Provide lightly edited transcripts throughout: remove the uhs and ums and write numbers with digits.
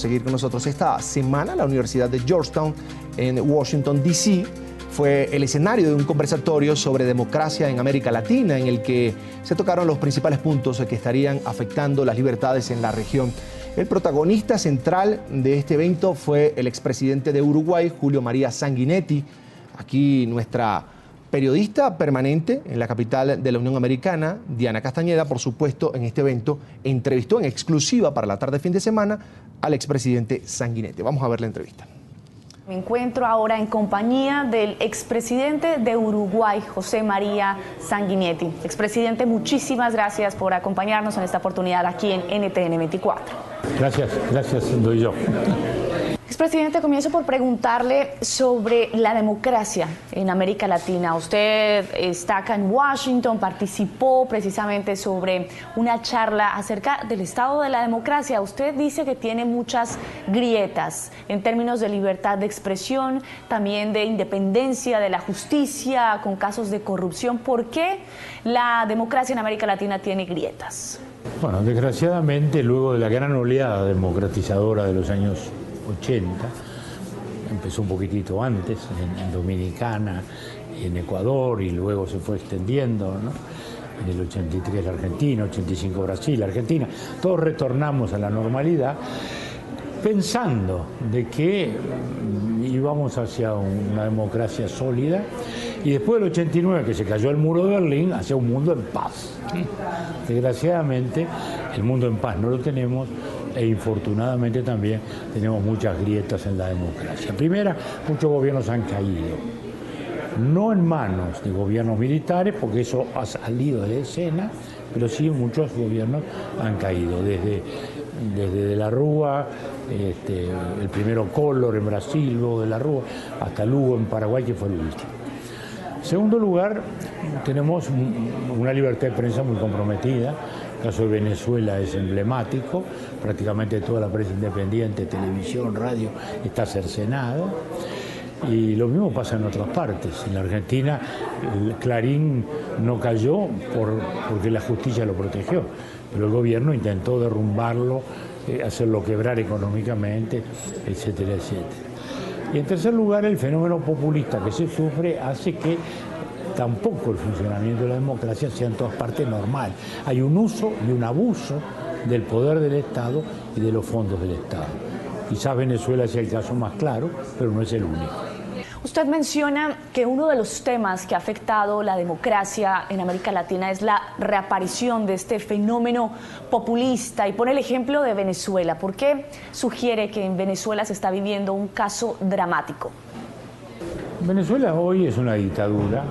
seguir con nosotros. Esta semana la Universidad de Georgetown en Washington, D.C. fue el escenario de un conversatorio sobre democracia en América Latina, en el que se tocaron los principales puntos que estarían afectando las libertades en la región. El protagonista central de este evento fue el expresidente de Uruguay, Julio María Sanguinetti. Aquí nuestra periodista permanente en la capital de la Unión Americana, Diana Castañeda, por supuesto, en este evento entrevistó en exclusiva para la tarde fin de semana al expresidente Sanguinetti. Vamos a ver la entrevista. Me encuentro ahora en compañía del expresidente de Uruguay, José María Sanguinetti. Expresidente, muchísimas gracias por acompañarnos en esta oportunidad aquí en NTN 24. Gracias, doy yo. Expresidente, comienzo por preguntarle sobre la democracia en América Latina. Usted está acá en Washington, participó precisamente sobre una charla acerca del estado de la democracia. Usted dice que tiene muchas grietas en términos de libertad de expresión, también de independencia de la justicia, con casos de corrupción. ¿Por qué la democracia en América Latina tiene grietas? Bueno, desgraciadamente, luego de la gran oleada democratizadora de los años 80, empezó un poquitito antes en Dominicana, en Ecuador, y luego se fue extendiendo, ¿no? En el 83 la Argentina, 85 Brasil, Argentina, todos retornamos a la normalidad pensando de que íbamos hacia una democracia sólida, y después del 89, que se cayó el muro de Berlín, hacia un mundo en paz. Desgraciadamente, el mundo en paz no lo tenemos, e infortunadamente también tenemos muchas grietas en la democracia. Primera, muchos gobiernos han caído, no en manos de gobiernos militares, porque eso ha salido de escena, pero sí muchos gobiernos han caído, desde De la Rúa, el primero Collor en Brasil, luego De la Rúa, hasta Lugo en Paraguay, que fue el último. En segundo lugar, tenemos una libertad de prensa muy comprometida. El caso de Venezuela es emblemático, prácticamente toda la prensa independiente, televisión, radio, está cercenada. Y lo mismo pasa en otras partes. En la Argentina, el Clarín no cayó porque la justicia lo protegió, pero el gobierno intentó derrumbarlo, hacerlo quebrar económicamente, etcétera, etcétera. Y en tercer lugar, el fenómeno populista que se sufre hace que tampoco el funcionamiento de la democracia sea en todas partes normal. Hay un uso y un abuso del poder del Estado y de los fondos del Estado. Quizás Venezuela sea el caso más claro, pero no es el único. Usted menciona que uno de los temas que ha afectado la democracia en América Latina es la reaparición de este fenómeno populista y pone el ejemplo de Venezuela. ¿Por qué sugiere que en Venezuela se está viviendo un caso dramático? Venezuela hoy es una dictadura,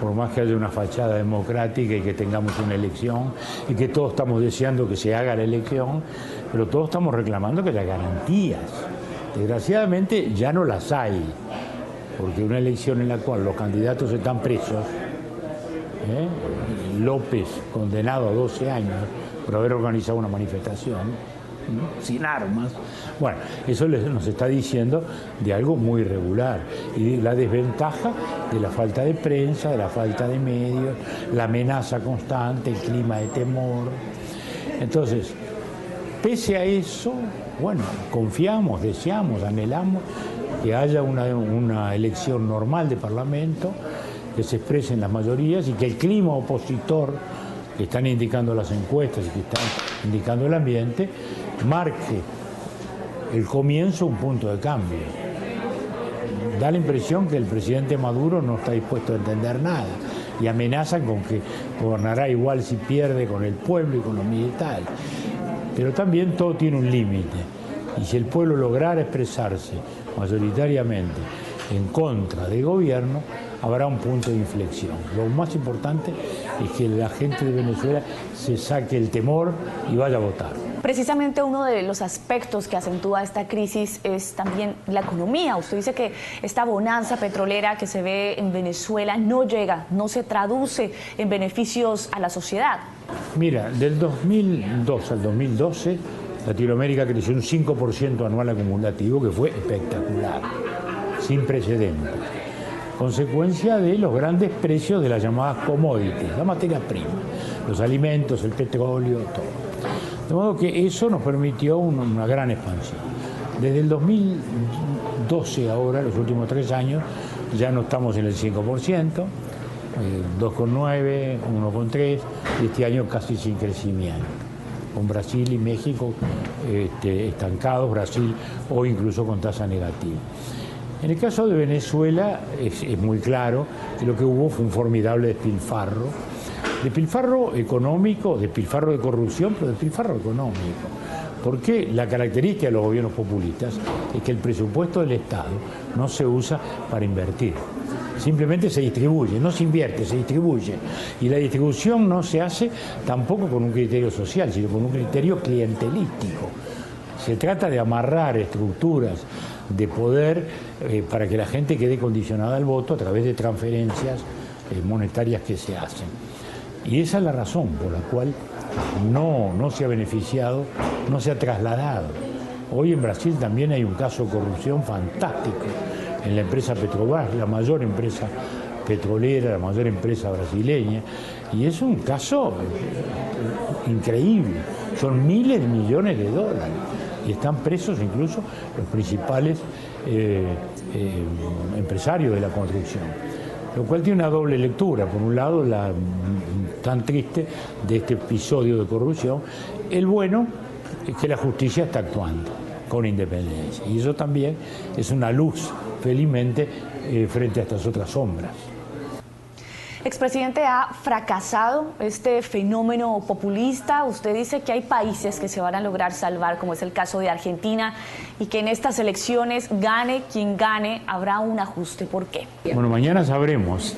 por más que haya una fachada democrática y que tengamos una elección y que todos estamos deseando que se haga la elección, pero todos estamos reclamando que las garantías, desgraciadamente, ya no las hay, porque una elección en la cual los candidatos están presos, López condenado a 12 años por haber organizado una manifestación, sin armas. Bueno, eso nos está diciendo de algo muy irregular y de la desventaja de la falta de prensa, de la falta de medios, la amenaza constante, el clima de temor. Entonces, pese a eso, bueno, confiamos, deseamos, anhelamos que haya una elección normal de Parlamento, que se expresen las mayorías y que el clima opositor que están indicando las encuestas y que están indicando el ambiente, marque el comienzo, un punto de cambio. Da la impresión que el presidente Maduro no está dispuesto a entender nada y amenazan con que gobernará igual si pierde con el pueblo y con los militares. Pero también todo tiene un límite, y si el pueblo lograra expresarse mayoritariamente en contra del gobierno, habrá un punto de inflexión. Lo más importante es que la gente de Venezuela se saque el temor y vaya a votar. Precisamente uno de los aspectos que acentúa esta crisis es también la economía. Usted dice que esta bonanza petrolera que se ve en Venezuela no llega, no se traduce en beneficios a la sociedad. Mira, del 2002 al 2012, Latinoamérica creció un 5% anual acumulativo, que fue espectacular, sin precedentes. Consecuencia de los grandes precios de las llamadas commodities, la materia prima, los alimentos, el petróleo, todo. De modo que eso nos permitió una gran expansión. Desde el 2012 ahora, los últimos 3 años, ya no estamos en el 5%, 2,9, 1,3, y este año casi sin crecimiento, con Brasil y México estancados, Brasil o incluso con tasa negativa. En el caso de Venezuela es muy claro que lo que hubo fue un formidable despilfarro económico, despilfarro de corrupción, pero despilfarro económico. Porque la característica de los gobiernos populistas es que el presupuesto del Estado no se usa para invertir. Simplemente se distribuye, no se invierte, se distribuye. Y la distribución no se hace tampoco con un criterio social, sino con un criterio clientelístico. Se trata de amarrar estructuras de poder para que la gente quede condicionada al voto a través de transferencias monetarias que se hacen. Y esa es la razón por la cual no se ha beneficiado, no se ha trasladado. Hoy en Brasil también hay un caso de corrupción fantástico en la empresa Petrobras, la mayor empresa petrolera, la mayor empresa brasileña, y es un caso increíble. Son miles de millones de dólares y están presos incluso los principales empresarios de la construcción. Lo cual tiene una doble lectura. Por un lado, la tan triste de este episodio de corrupción. El bueno es que la justicia está actuando con independencia. Y eso también es una luz, felizmente, frente a estas otras sombras. Expresidente, ¿ha fracasado este fenómeno populista? Usted dice que hay países que se van a lograr salvar, como es el caso de Argentina, y que en estas elecciones, gane quien gane, habrá un ajuste. ¿Por qué? Bueno, mañana sabremos.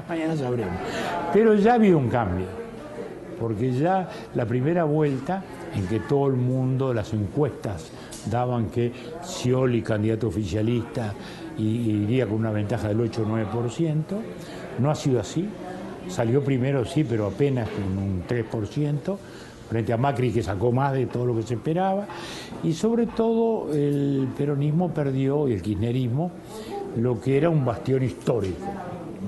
Mañana sabremos. Pero ya ha habido un cambio, porque ya la primera vuelta en que todo el mundo, las encuestas daban que Scioli, candidato oficialista, iría con una ventaja del 8 o 9%, no ha sido así. Salió primero, sí, pero apenas con un 3%, frente a Macri, que sacó más de todo lo que se esperaba. Y sobre todo el peronismo perdió, y el kirchnerismo, lo que era un bastión histórico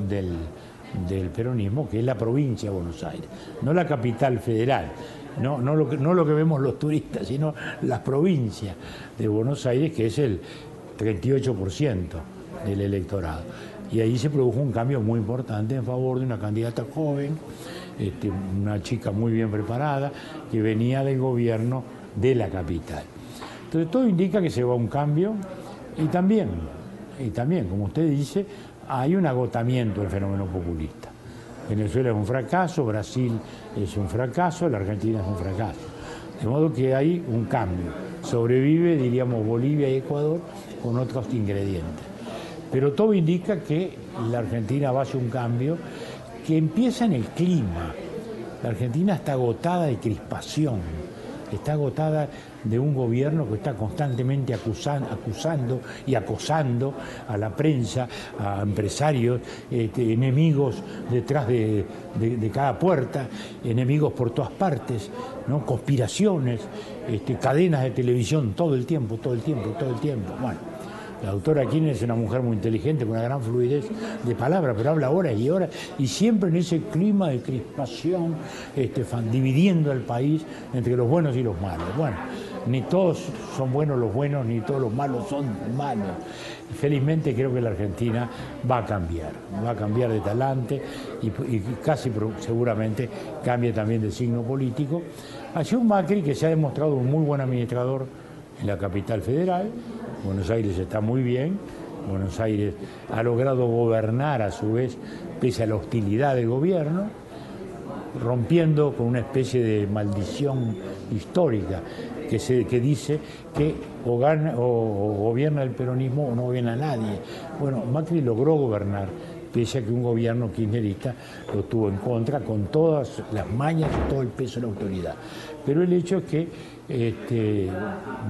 del peronismo, que es la provincia de Buenos Aires, no la capital federal. No lo que vemos los turistas, sino las provincias de Buenos Aires, que es el 38% del electorado. Y ahí se produjo un cambio muy importante en favor de una candidata joven, una chica muy bien preparada, que venía del gobierno de la capital. Entonces todo indica que se va a un cambio y también, como usted dice, hay un agotamiento del fenómeno populista. Venezuela es un fracaso, Brasil es un fracaso, la Argentina es un fracaso. De modo que hay un cambio. Sobrevive, diríamos, Bolivia y Ecuador con otros ingredientes. Pero todo indica que la Argentina va hacia un cambio que empieza en el clima. La Argentina está agotada de crispación, está agotada de un gobierno que está constantemente acusando y acosando a la prensa, a empresarios, enemigos detrás de cada puerta, enemigos por todas partes, ¿no? Conspiraciones, cadenas de televisión todo el tiempo. Bueno, la doctora Kirchner es una mujer muy inteligente, con una gran fluidez de palabra, pero habla horas y horas, y siempre en ese clima de crispación, dividiendo al país entre los buenos y los malos. Bueno, ni todos son buenos los buenos, ni todos los malos son malos. Felizmente creo que la Argentina va a cambiar de talante y casi seguramente cambie también de signo político. Hacia un Macri que se ha demostrado un muy buen administrador en la capital federal. Buenos Aires está muy bien, Buenos Aires ha logrado gobernar a su vez pese a la hostilidad del gobierno, rompiendo con una especie de maldición histórica que dice que o gobierna el peronismo o no gobierna nadie. Bueno, Macri logró gobernar, pese a que un gobierno kirchnerista lo tuvo en contra con todas las mañas y todo el peso de la autoridad. Pero el hecho es que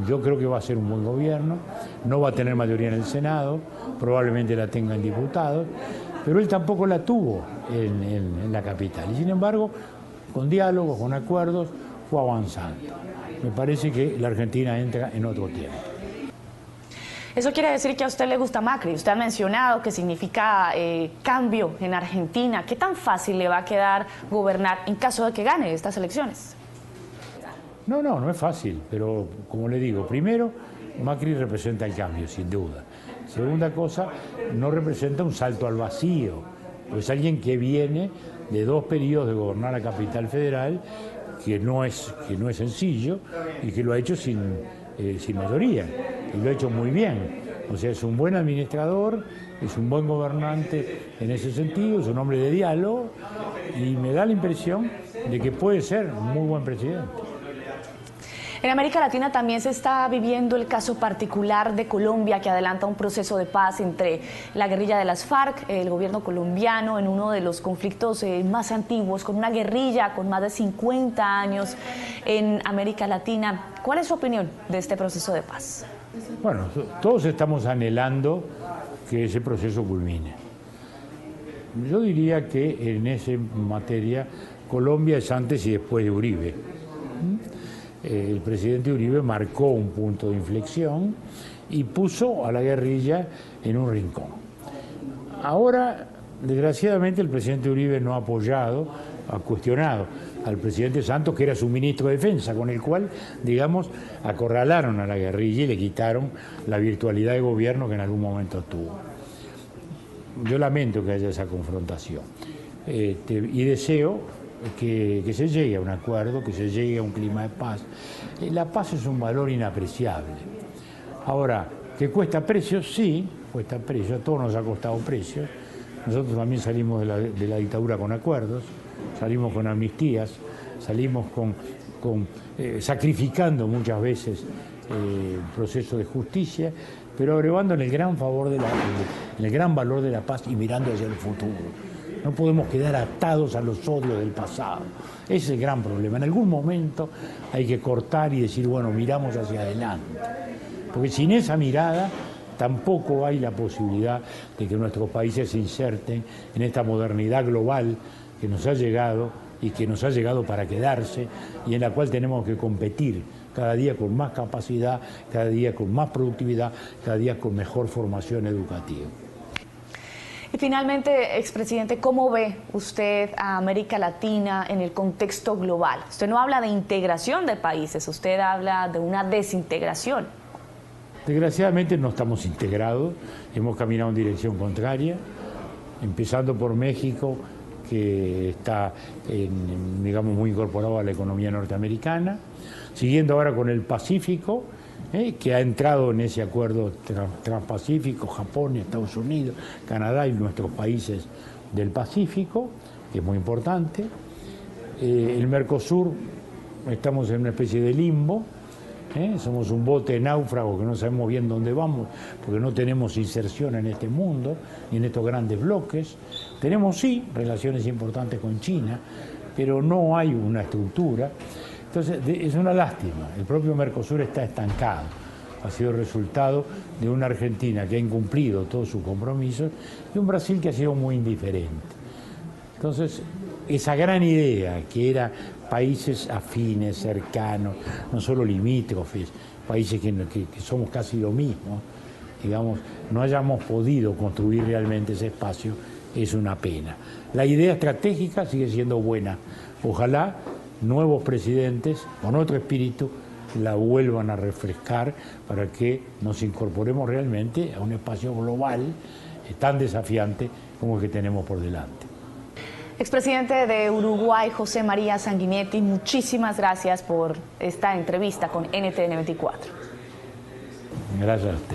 yo creo que va a ser un buen gobierno, no va a tener mayoría en el Senado, probablemente la tenga en diputados, pero él tampoco la tuvo en la capital. Y sin embargo, con diálogos, con acuerdos, fue avanzando. Me parece que la Argentina entra en otro tiempo. Eso quiere decir que a usted le gusta Macri. Usted ha mencionado que significa cambio en Argentina. ¿Qué tan fácil le va a quedar gobernar en caso de que gane estas elecciones? No es fácil, pero como le digo, primero, Macri representa el cambio, sin duda. Segunda cosa, no representa un salto al vacío, pues es alguien que viene de 2 periodos de gobernar la capital federal, que no es sencillo y que lo ha hecho sin mayoría, y lo ha hecho muy bien. O sea, es un buen administrador, es un buen gobernante en ese sentido, es un hombre de diálogo y me da la impresión de que puede ser un muy buen presidente. En América Latina también se está viviendo el caso particular de Colombia, que adelanta un proceso de paz entre la guerrilla de las FARC, el gobierno colombiano, en uno de los conflictos más antiguos, con una guerrilla con más de 50 años en América Latina. ¿Cuál es su opinión de este proceso de paz? Bueno, todos estamos anhelando que ese proceso culmine. Yo diría que en esa materia Colombia es antes y después de Uribe. El presidente Uribe marcó un punto de inflexión y puso a la guerrilla en un rincón. Ahora, desgraciadamente, el presidente Uribe no ha apoyado, ha cuestionado al presidente Santos, que era su ministro de Defensa, con el cual, digamos, acorralaron a la guerrilla y le quitaron la virtualidad de gobierno que en algún momento tuvo. Yo lamento que haya esa confrontación y deseo que se llegue a un acuerdo, que se llegue a un clima de paz. La paz es un valor inapreciable. Ahora, ¿que cuesta precios? Sí, cuesta precios, a todos nos ha costado precios. Nosotros también salimos de la dictadura con acuerdos, salimos con amnistías, salimos sacrificando muchas veces el proceso de justicia, pero abrevando en el gran en el gran valor de la paz y mirando hacia el futuro. No podemos quedar atados a los odios del pasado. Ese es el gran problema. En algún momento hay que cortar y decir, bueno, miramos hacia adelante. Porque sin esa mirada tampoco hay la posibilidad de que nuestros países se inserten en esta modernidad global que nos ha llegado y que nos ha llegado para quedarse y en la cual tenemos que competir cada día con más capacidad, cada día con más productividad, cada día con mejor formación educativa. Y finalmente, expresidente, ¿cómo ve usted a América Latina en el contexto global? Usted no habla de integración de países, usted habla de una desintegración. Desgraciadamente no estamos integrados, hemos caminado en dirección contraria, empezando por México, que está, digamos, muy incorporado a la economía norteamericana, siguiendo ahora con el Pacífico, que ha entrado en ese acuerdo transpacífico, Japón, Estados Unidos, Canadá y nuestros países del Pacífico, que es muy importante. El Mercosur, estamos en una especie de limbo, somos un bote náufrago que no sabemos bien dónde vamos, porque no tenemos inserción en este mundo, ni en estos grandes bloques. Tenemos sí relaciones importantes con China, pero no hay una estructura. Entonces, es una lástima. El propio Mercosur está estancado. Ha sido resultado de una Argentina que ha incumplido todos sus compromisos y un Brasil que ha sido muy indiferente. Entonces, esa gran idea que era países afines, cercanos, no solo limítrofes, países que somos casi lo mismo, digamos, no hayamos podido construir realmente ese espacio, es una pena. La idea estratégica sigue siendo buena. Ojalá nuevos presidentes con otro espíritu la vuelvan a refrescar para que nos incorporemos realmente a un espacio global tan desafiante como el que tenemos por delante. Expresidente de Uruguay, José María Sanguinetti, muchísimas gracias por esta entrevista con NTN 24. Gracias a usted.